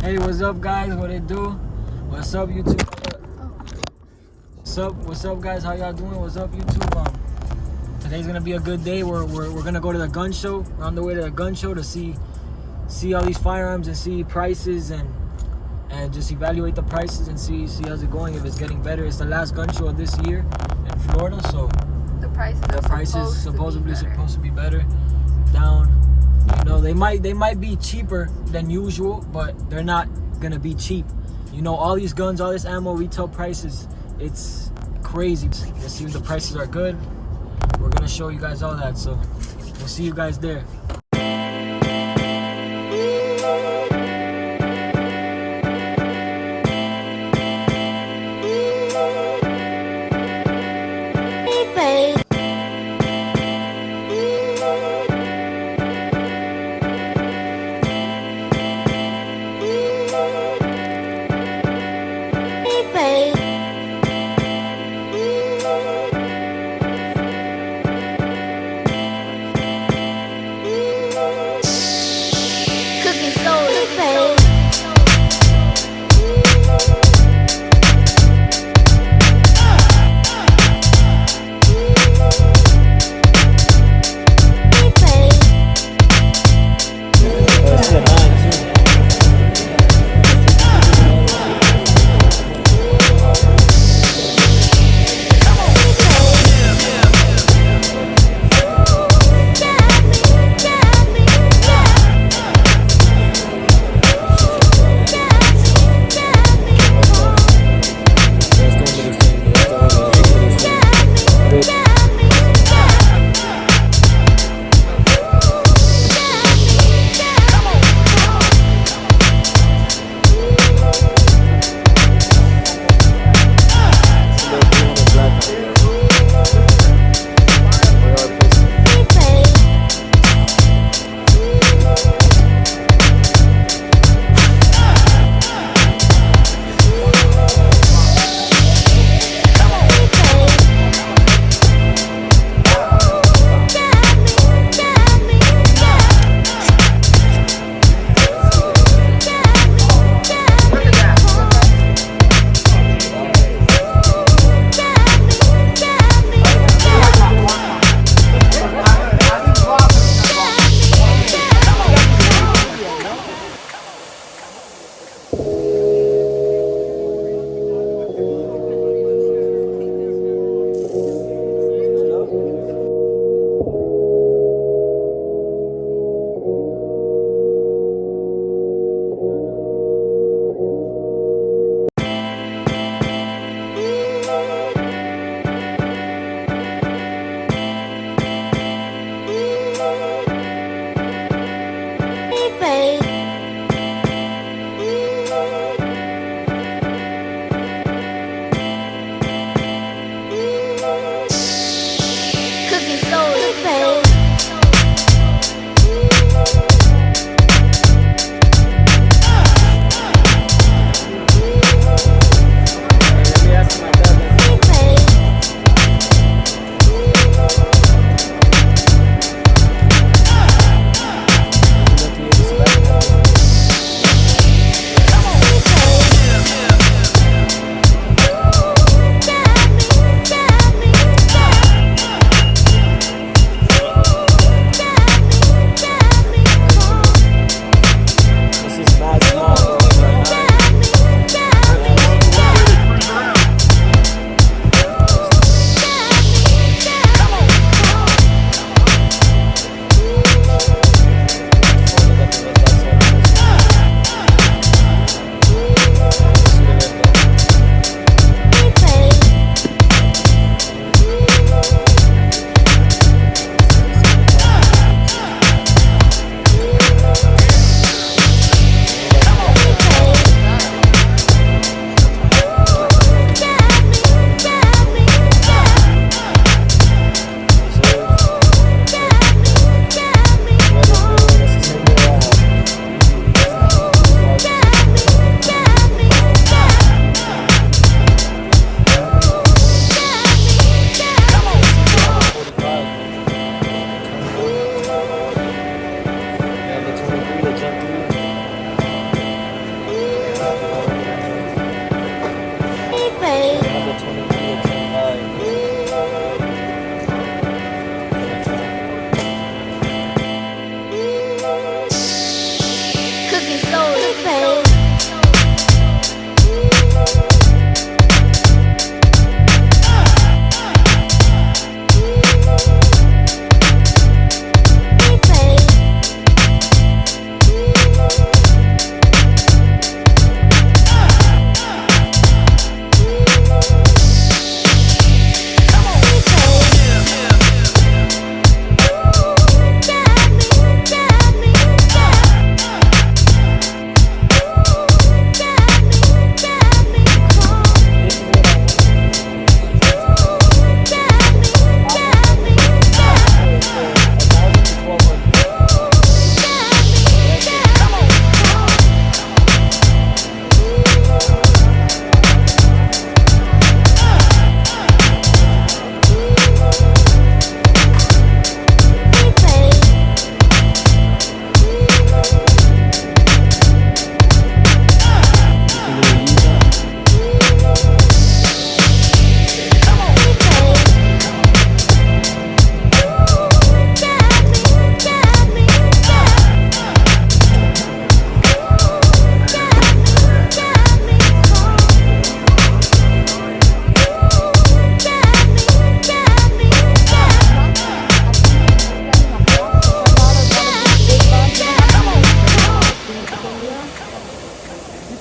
Hey, what's up, guys? What it do? What's up, YouTube? What's up, guys? How y'all doing? What's up, YouTube? Today's gonna be a good day. We're gonna go to the gun show. We're on the way to the gun show to see all these firearms and see prices and just evaluate the prices and see how's it going, if it's getting better. It's the last gun show of this year in Florida, so the prices supposedly supposed to be better. Down, you know, they might be cheaper than usual, but they're not gonna be cheap. You know, all these guns, all this ammo, retail prices, it's crazy. Let's see if the prices are good. We're gonna show you guys all that, so we'll see you guys there.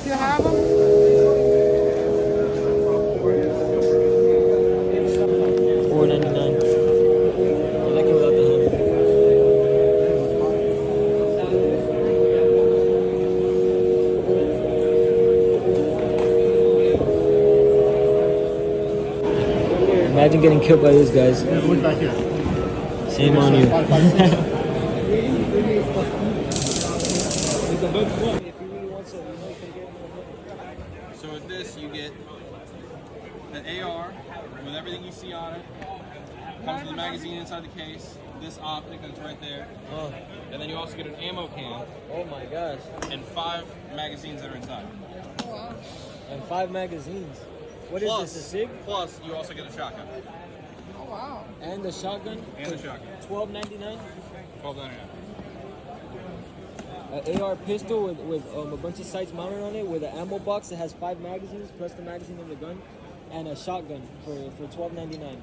You have them? $4.99. I like it without the hem. Imagine getting killed by these guys. Look back here. Shame on you. So with this, you get the AR with everything you see on it. Comes with the magazine inside the case. This optic that's right there. Oh, And then you also get an ammo can oh my gosh. and 5 magazines that are inside. And 5 magazines. What is Plus, this, a SIG? plus you also get a shotgun. Oh, wow. And the shotgun? And the shotgun. $12.99? $12.99. An AR pistol with a bunch of sights mounted on it with an ammo box that has 5 magazines plus the magazine in the gun, and a shotgun for $12.99.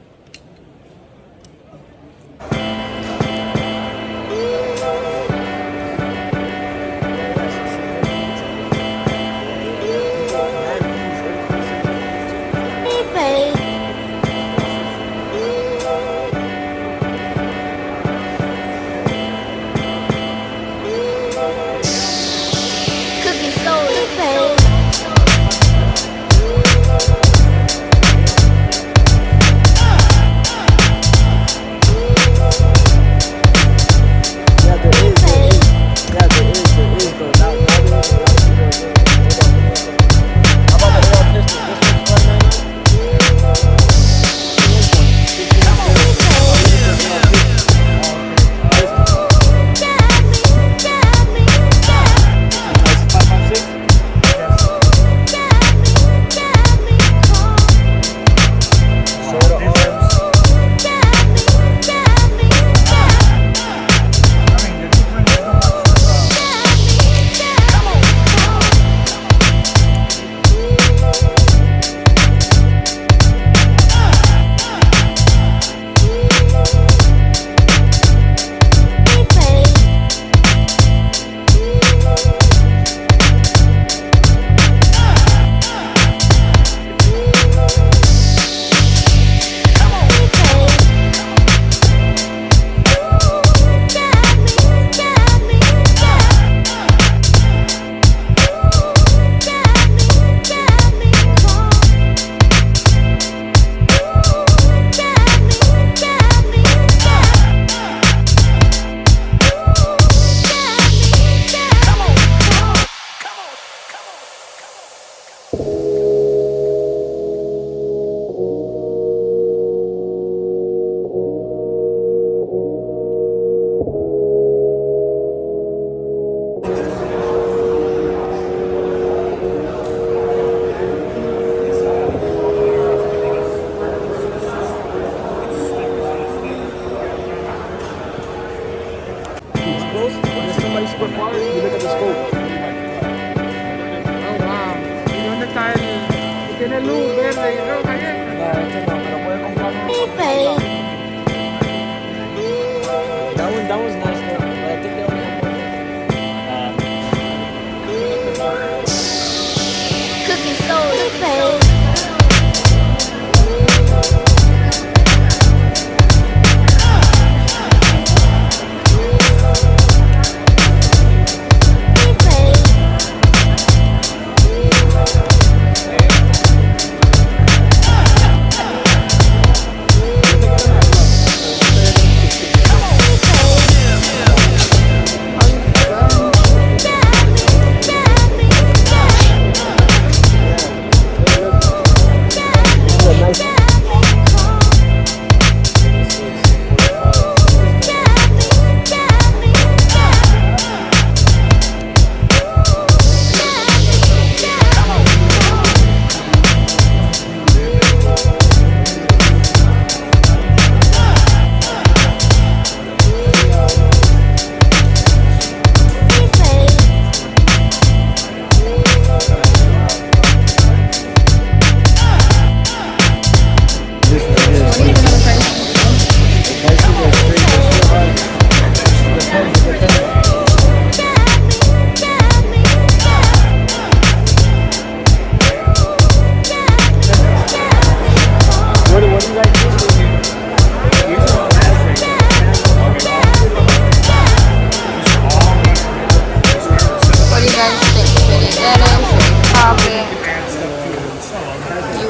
Tiene luz verde y roja y eso. No, este no, pero puede comprar uno. That one's nice though, but I think they only have one. Cooking soda,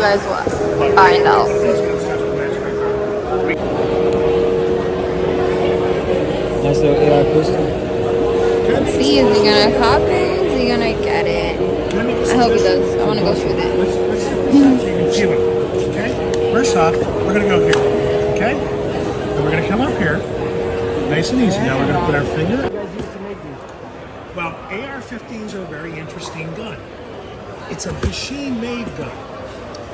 guys find out. That's the AR pistol. Let's see, is he gonna copy? Is he gonna get it? I hope he does. I wanna go shoot it. Let's set this up so you can feel it. Okay? First off, we're gonna go here. Okay? And we're gonna come up here. Nice and easy. Now we're gonna put our finger. Well, AR-15s are a very interesting gun. It's a machine-made gun.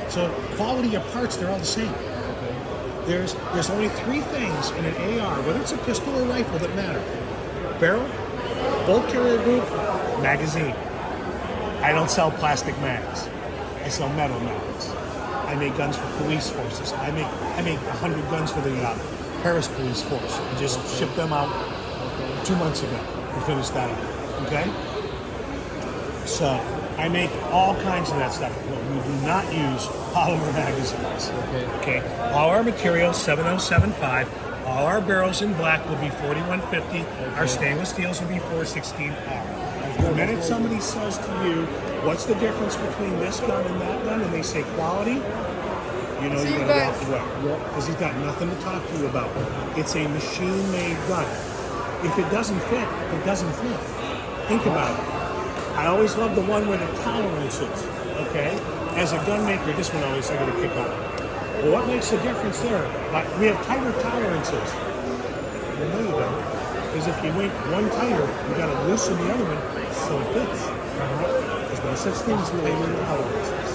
So quality of parts, they're all the same. There's only three things in an AR, whether it's a pistol or rifle, that matter: barrel, bolt carrier group, magazine. I don't sell plastic mags. I sell metal mags. I make guns for police forces. I make 100 guns for the Paris police force. I just shipped them out 2 months ago. We finished that up. Okay? So I make all kinds of that stuff, but we do not use polymer magazines. Okay? All our materials 7075. All our barrels in black will be 4150. Our stainless steels will be 416R. The minute somebody says to you, "What's the difference between this gun and that gun?" and they say quality, you know you're gonna walk away because he's got nothing to talk to you about. It's a machine-made gun. If it doesn't fit, it doesn't fit. Think about it. I always love the one where the tolerance is, okay? As a gun maker, this one always I get a kick out of. Well, what makes the difference there? Like, we have tighter tolerances. Well, no, you don't. Because if you make one tighter, you got to loosen the other one so it fits. There's no such thing as tighter tolerances.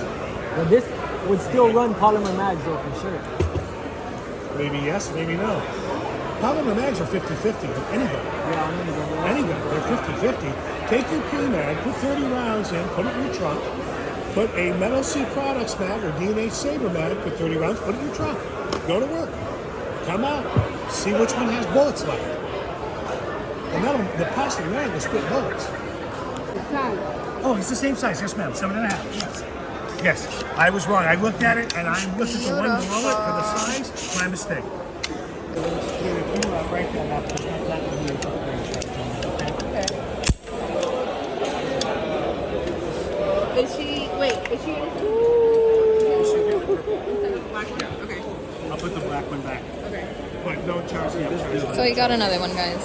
But this would still run polymer mags though, for sure. Maybe yes, maybe no. Polymer mags are 50-50 with anybody. Anybody, they're 50-50. Take your P-mag, put 30 rounds in, put it in your trunk. Put a Metal C Products mag or D&H Saber mag, put 30 rounds, put it in your trunk. Go to work. Come out. See which one has bullets left. The plastic mag will spit bullets. Oh, it's the same size. Yes, ma'am. 7.5. Yes. Yes. I was wrong. I looked at it and I looked at the one below it for the size. My mistake. If you break that up, it's not that Is she black one? Okay. I'll put the black one back. Okay. But no charge. So you got another one, guys.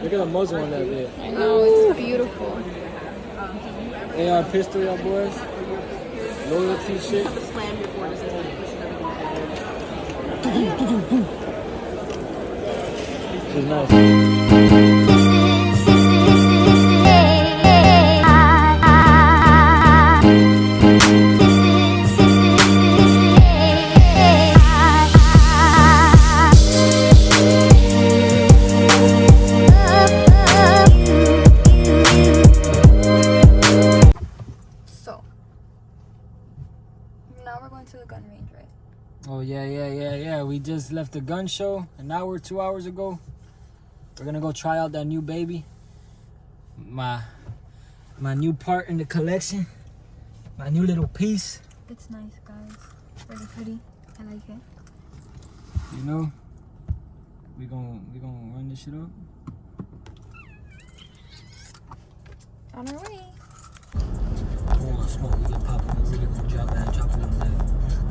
Look at the muzzle on that bit. I know, it's beautiful. AR pistol, y'all boys. Loyalty shit. She's nice. So, now we're going to the gun range, right? Oh yeah. We just left the gun show an hour, 2 hours ago. We're gonna go try out that new baby. My new part in the collection. My new little piece. It's nice, guys. Really pretty. I like it. You know, we gonna run this shit up. On our way. Pour on smoke, we get poppin', we really gonna drop it in there.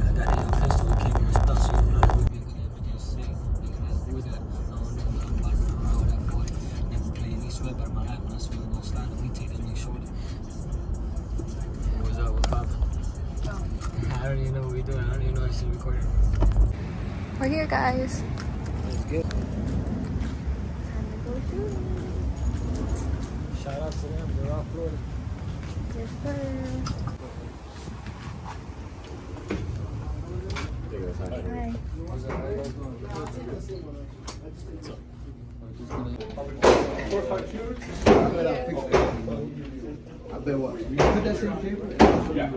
I got AR pistol, we came with stuff, so you know that we be everything sick. Niggas with it. I don't know nothing about it, around with that for it. Never play any sweat, but my life when I swing, gon' slide and we take that nigga shorty. What's up, what's poppin'? I don't even know what we doing, I don't even know if she's recording. We're here, guys. Let's get it. Shout out to them, they're all Florida. Yes, sir. Hi. I bet what? You put that same paper? Yeah.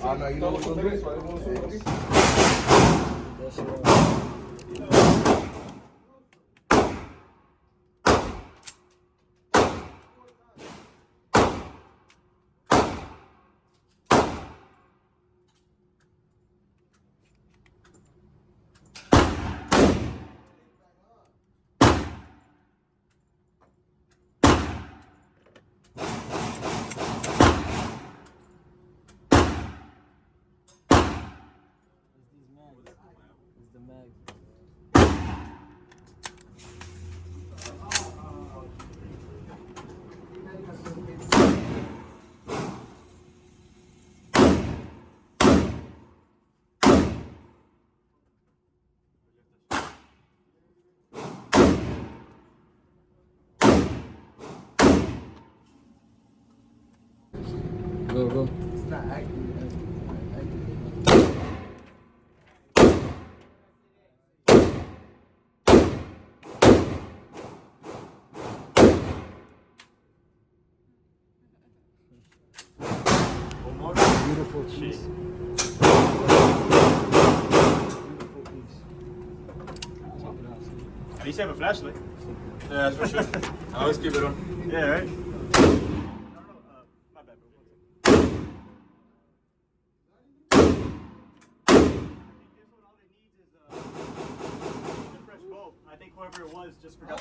Oh, no, you know what? Go, go. It's not acting. Beautiful piece. At least you have a flashlight. Yeah, that's for sure. I always keep it on. Yeah, right? My bad, bro. I think whoever it was just forgot.